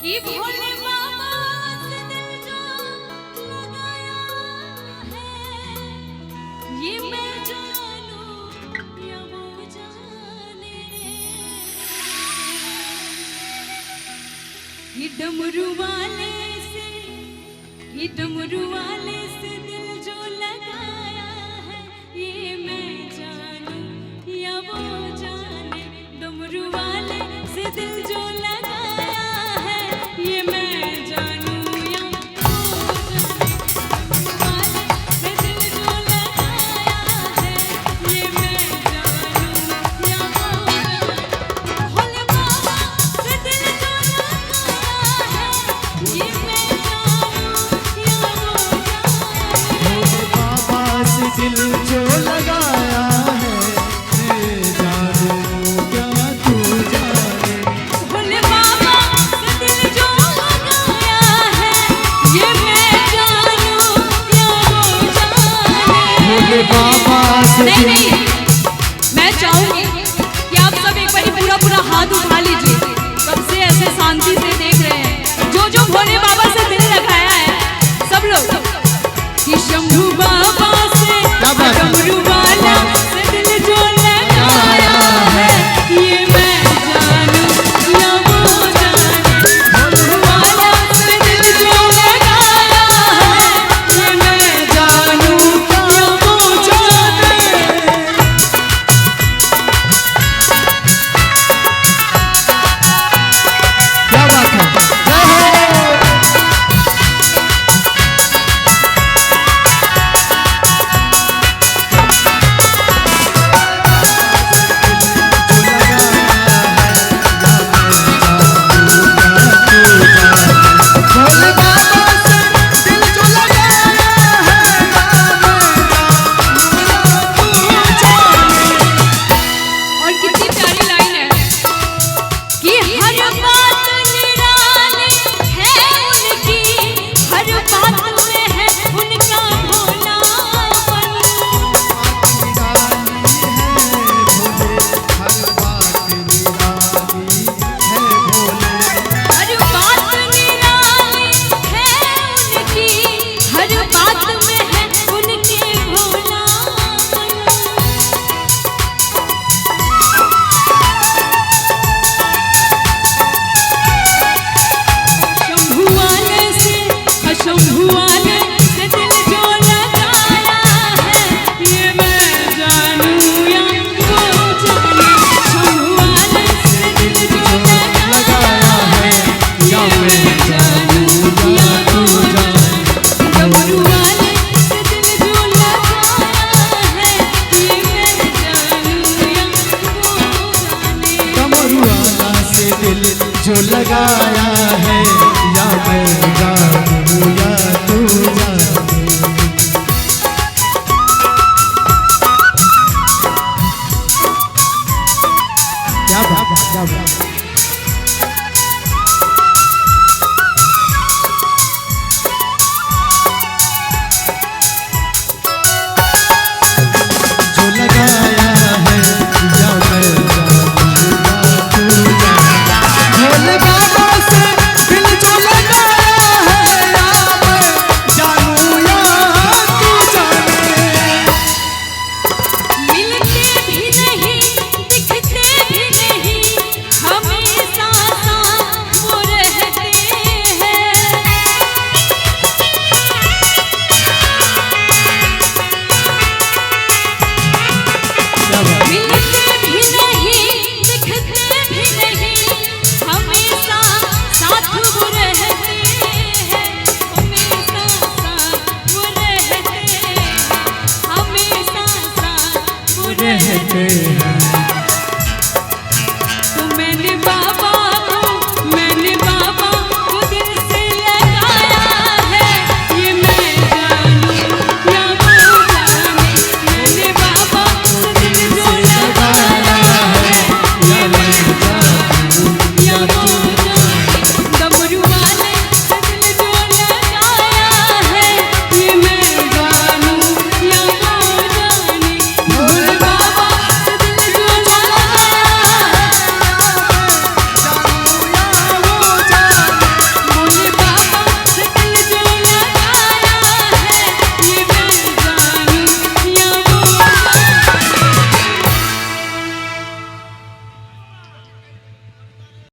कि भोले बाबा से दिल जो लगाया है, ये मैं जानूं या वो जाने। ये डमरू वाले से दिल जो लगाया है, ये मैं जानूं या वो जाने। डमरू वाले से दिल जो लगाया है, ये मैं जानूं या वो जाने। डमरू वाले से दिल जो लगाया है, ये मैं जानूं या वो जाने। भोले बाबा से दिल जो लगाया है, ये मैं जानूं या वो जाने। बाबा से दिल जो लगाया है, मैं जानूं क्या तू जाने। भोले बाबा से दिल जो लगाया है, ये मैं जानूं या वो जाने। भोले बाबा से नहीं नहीं, मैं चाहूंगी कि आप सब एक बार पूरा हाथ उठा लीजिए। कब से ऐसे शांति से देख रहे हैं, जो भोले बाबा से दिल लगाया है सब लोग। कि शंभू बाबा से डमरू वाला से दिल जो लगाया है, ये मैं जानूं या वो जाने। डमरू वाला से दिल जो लगाया है, ये मैं जानूं या वो जाने। क्या बात है, जय हो। भोले बाबा से दिल जो लगाया है, और कितनी प्यारी लाइन है कि हर बात निराली है उनकी, हर बात में है उनका भोलापन। हर बात निराली है उनकी, हर बात में है उनके भोलापन। शंभू वाले से दिल जो लगाया है, ये मैं जानूं या वो जाने। शंभू वाले से दिल जो लगाया है, ये मैं जानूं या वो जाने। डमरू वाले से दिल जो लगाया है, ये मैं जानूं या वो जाने। डमरू वाला से दिल जो लगाया है, या मैं जानूं या तू जाने। क्या बात, क्या बात।